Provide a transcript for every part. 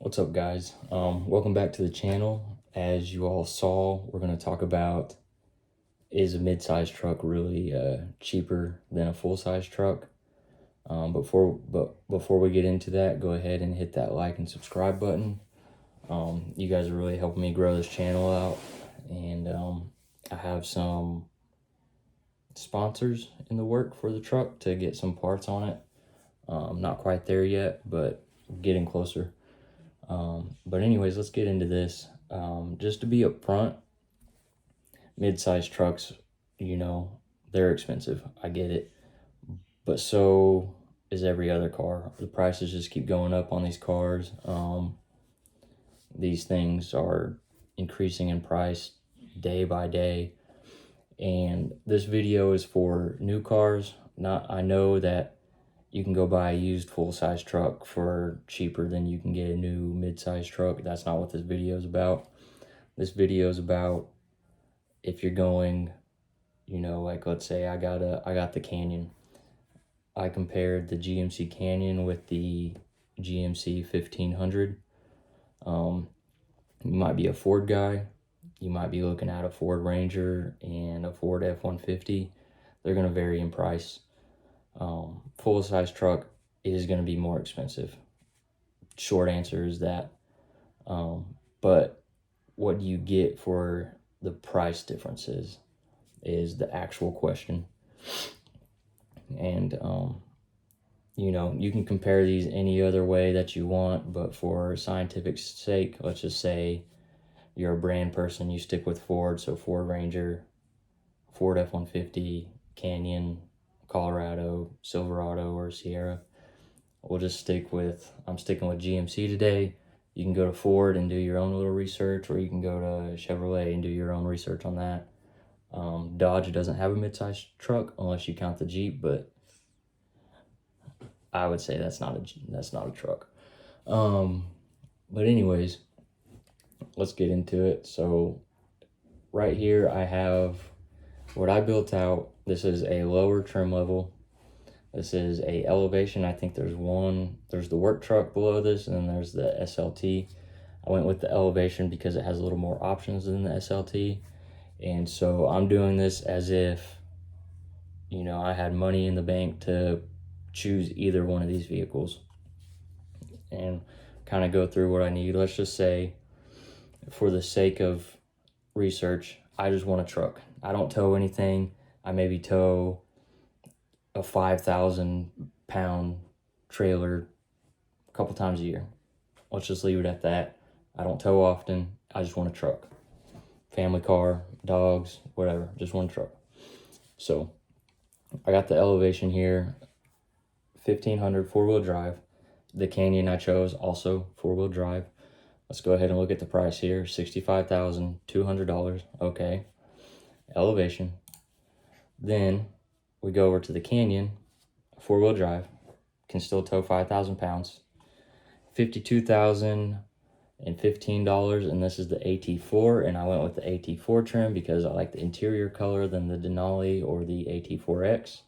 What's up, guys? Welcome back to the channel. As you all saw, we're going to talk about, is a mid-size truck really cheaper than a full-size truck? Before we get into that, go ahead and hit that like and subscribe button. You guys are really helping me grow this channel out, and I have some sponsors in the work for the truck to get some parts on it. Not quite there yet, but getting closer. But anyways, let's get into this. Just to be upfront, mid-size trucks, they're expensive. I get it. But so is every other car. The prices just keep going up on these cars. These things are increasing in price day by day. And this video is for new cars. I know that you can go buy a used full-size truck for cheaper than you can get a new mid-size truck. That's not what this video is about. This video is about if you're going, like let's say I got the Canyon. I compared the GMC Canyon with the GMC 1500. You might be a Ford guy. You might be looking at a Ford Ranger and a Ford F-150. They're going to vary in price. Full-size truck is going to be more expensive. Short answer is that. But what do you get for the price differences is the actual question. And, you can compare these any other way that you want, but for scientific sake, let's just say you're a brand person, you stick with Ford, so Ford Ranger, Ford F-150, Canyon, Colorado, Silverado, or Sierra. I'm sticking with GMC today. You can go to Ford and do your own little research, or you can go to Chevrolet and do your own research on that. Dodge doesn't have a mid-size truck unless you count the Jeep, but I would say that's not a truck. But anyways, let's get into it. So right here I have what I built out. This is a lower trim level. This is a elevation. I think there's the work truck below this, and then there's the SLT. I went with the elevation because it has a little more options than the SLT. And so I'm doing this as if, I had money in the bank to choose either one of these vehicles and kind of go through what I need. Let's just say, for the sake of research, I just want a truck. I don't tow anything. I maybe tow a 5,000-pound trailer a couple times a year. Let's just leave it at that. I don't tow often. I just want a truck. Family car, dogs, whatever. Just one truck. So I got the elevation here, 1500 four-wheel drive. The Canyon I chose, also four-wheel drive. Let's go ahead and look at the price here. $65,200. Okay. Elevation. Then we go over to the Canyon, four-wheel drive, can still tow 5,000 pounds. $52,015, and this is the AT4, and I went with the AT4 trim because I like the interior color than the Denali or the AT4X.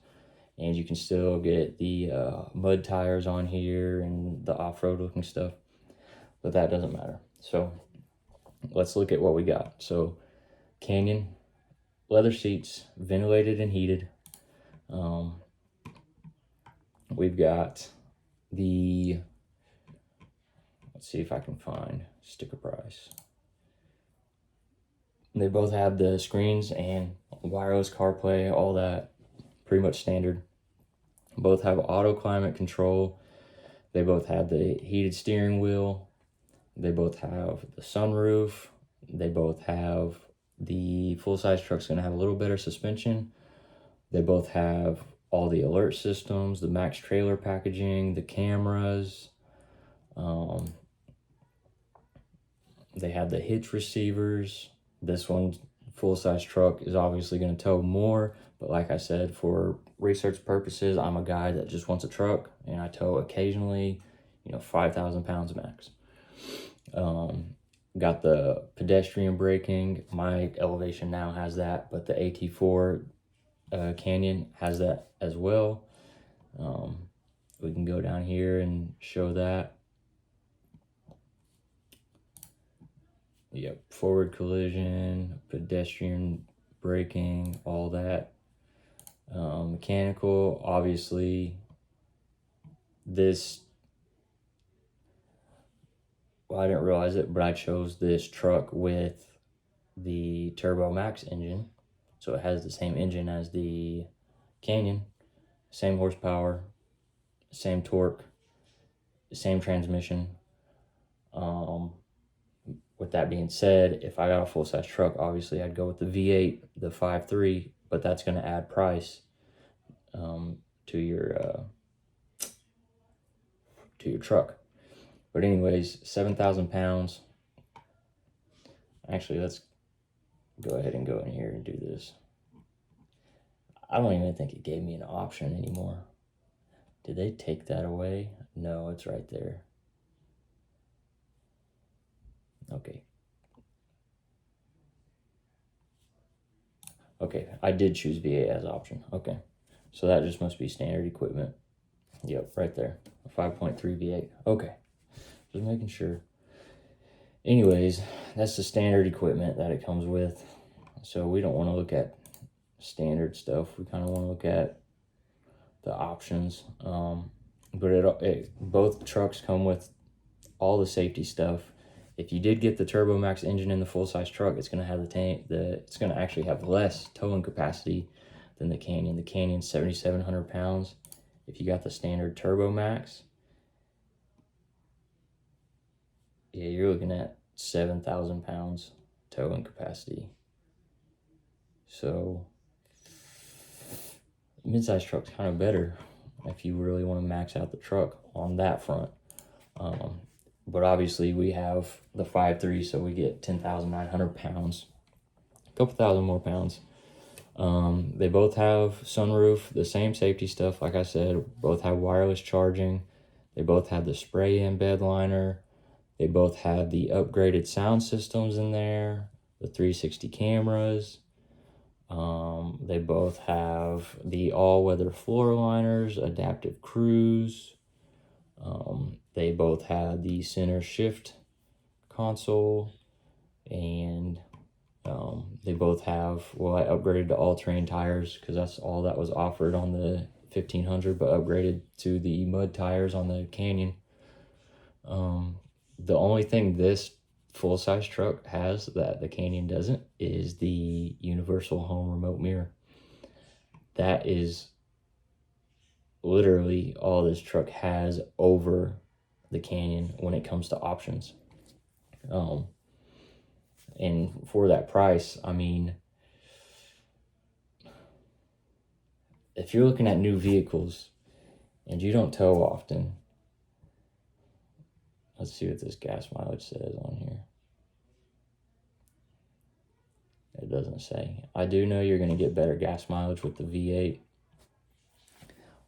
And you can still get the mud tires on here and the off-road looking stuff, but that doesn't matter. So let's look at what we got. So Canyon, leather seats, ventilated and heated. We've got the, let's see if I can find sticker price. They both have the screens and wireless CarPlay, all that, pretty much standard. Both have auto climate control. They both have the heated steering wheel. They both have the sunroof. They both have the full-size truck's gonna have a little better suspension. They both have all the alert systems, the max trailer packaging, the cameras. They have the hitch receivers. This one, full-size truck, is obviously going to tow more, but like I said, for research purposes, I'm a guy that just wants a truck, and I tow occasionally, 5,000 pounds max. Got the pedestrian braking. My elevation now has that, but the AT4 Canyon has that as well. We can go down here and show that. Yep, forward collision, pedestrian braking, all that. Mechanical, obviously, this, well, I didn't realize it, but I chose this truck with the Turbo Max engine. So it has the same engine as the Canyon, same horsepower, same torque, same transmission. With that being said, if I got a full-size truck, obviously I'd go with the V8, the 5.3, but that's going to add price to your truck. But anyways, 7,000 pounds. Actually, let's go ahead and go in here and do this. I don't even think it gave me an option anymore. Did they take that away? No, it's right there. Okay. Okay, I did choose V8 as option. Okay, so that just must be standard equipment. Yep, right there. 5.3 V8. Okay, just making sure. Anyways, that's the standard equipment that it comes with. So we don't want to look at standard stuff. We kind of want to look at the options. But both trucks come with all the safety stuff. If you did get the Turbo Max engine in the full-size truck, it's going to have it's going to actually have less towing capacity than the Canyon. The Canyon's 7,700 pounds. If you got the standard Turbo Max, yeah, you're looking at 7,000 pounds towing capacity. So midsize truck's kind of better if you really want to max out the truck on that front. But obviously we have the 5.3, so we get 10,900 pounds, a couple thousand more pounds. They both have sunroof, the same safety stuff, like I said. Both have wireless charging. They both have the spray-in bed liner. They both have the upgraded sound systems in there, the 360 cameras. They both have the all-weather floor liners, adaptive cruise. They both have the center shift console, and they both have, well, I upgraded to all-terrain tires because that's all that was offered on the 1500, but upgraded to the mud tires on the Canyon. The only thing this full-size truck has that the Canyon doesn't is the universal home remote mirror. That is literally all this truck has over the Canyon when it comes to options. And for that price, I mean, if you're looking at new vehicles and you don't tow often, let's see what this gas mileage says on here. It doesn't say. I do know you're going to get better gas mileage with the V8.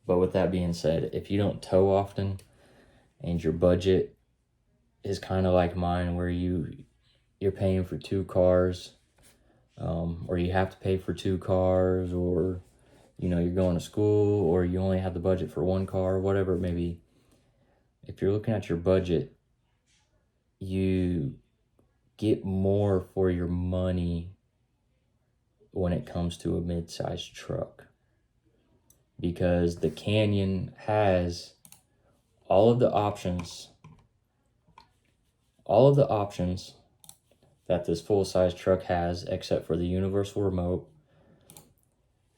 But with that being said, if you don't tow often and your budget is kind of like mine, where you're paying for two cars, or you have to pay for two cars, or you're going to school, or you only have the budget for one car, whatever it may be. If you're looking at your budget, you get more for your money when it comes to a mid-sized truck, because the Canyon has all of the options that this full-size truck has, except for the universal remote.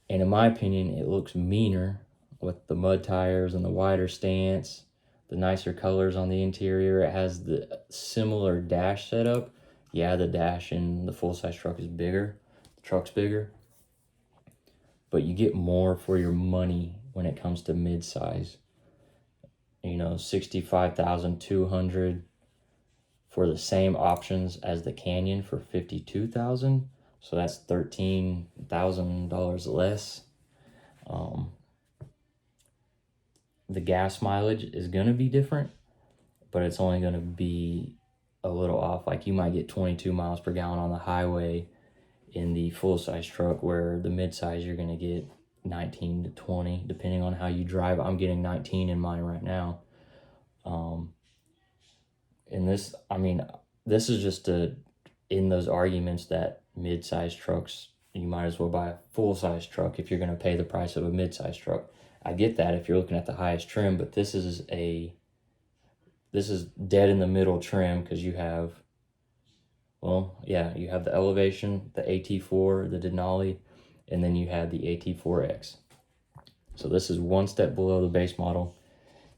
And in my opinion, it looks meaner with the mud tires and the wider stance, the nicer colors on the interior. It has the similar dash setup. Yeah, the dash in the full-size truck is bigger. The truck's bigger. But you get more for your money when it comes to mid-size. $65,200 for the same options as the Canyon for $52,000. So that's $13,000 less. The gas mileage is going to be different, but it's only going to be a little off. Like you might get 22 miles per gallon on the highway in the full-size truck, where the mid-size you're going to get 19 to 20, depending on how you drive. I'm getting 19 in mine right now. And this is just in those arguments that mid-size trucks, you might as well buy a full-size truck if you're going to pay the price of a mid-size truck. I get that if you're looking at the highest trim, but this is dead in the middle trim, because you have, well, yeah, you have the Elevation, the AT4, the Denali, and then you have the AT4X. So this is one step below the base model.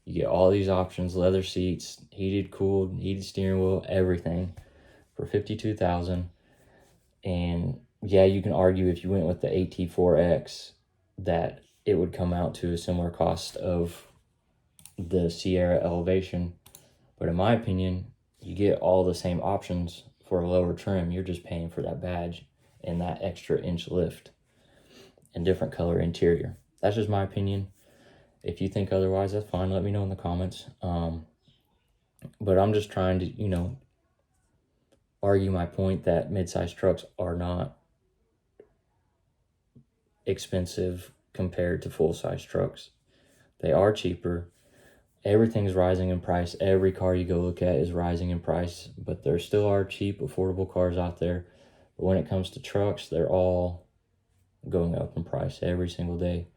You get all these options: leather seats, heated, cooled, heated steering wheel, everything for $52,000. And yeah, you can argue if you went with the AT4X that it would come out to a similar cost of the Sierra Elevation. But in my opinion, you get all the same options for a lower trim. You're just paying for that badge and that extra inch lift and different color interior. That's just my opinion. If you think otherwise, that's fine. Let me know in the comments. But I'm just trying to, argue my point that mid-size trucks are not expensive compared to full-size trucks. They are cheaper. Everything's rising in price. Every car you go look at is rising in price, but there still are cheap, affordable cars out there. But when it comes to trucks, they're all going up in price every single day.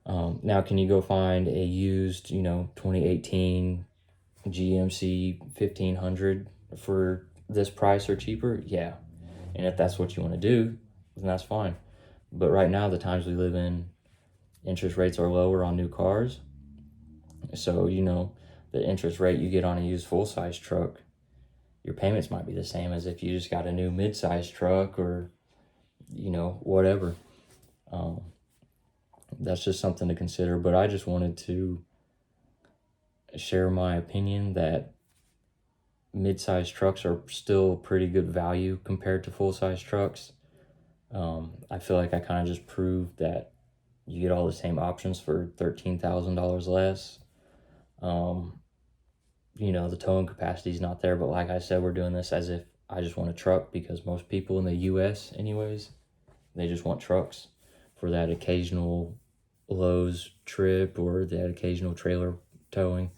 Now, can you go find a used, 2018 GMC 1500 for this price or cheaper? Yeah. And if that's what you want to do, then that's fine. But right now, the times we live in, interest rates are lower on new cars. So, the interest rate you get on a used full-size truck, your payments might be the same as if you just got a new mid-size truck or, whatever. That's just something to consider. But I just wanted to share my opinion that mid-size trucks are still pretty good value compared to full-size trucks. I feel like I kind of just proved that you get all the same options for $13,000 less. The towing capacity is not there, but like I said, we're doing this as if I just want a truck, because most people in the US anyways, they just want trucks for that occasional Lowe's trip or that occasional trailer towing.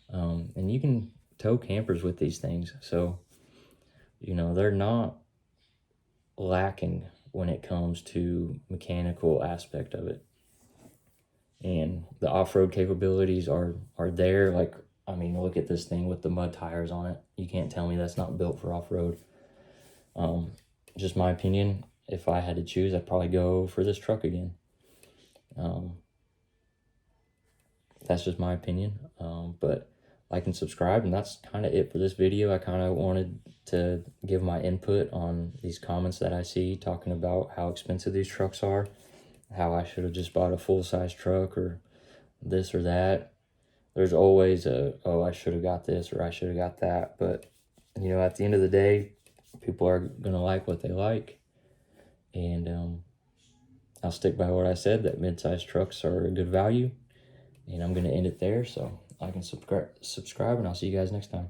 And you can tow campers with these things. So, they're not lacking when it comes to mechanical aspect of it. And the off-road capabilities are there. Look at this thing with the mud tires on it. You can't tell me that's not built for off-road. Just my opinion. If I had to choose, I'd probably go for this truck again. That's just my opinion. But like and subscribe, and that's kind of it for this video. I kind of wanted to give my input on these comments that I see talking about how expensive these trucks are, how I should have just bought a full-size truck or this or that. There's always I should have got this or I should have got that. But, at the end of the day, people are going to like what they like. And I'll stick by what I said, that mid-size trucks are a good value. And I'm going to end it there. So I can subscribe, and I'll see you guys next time.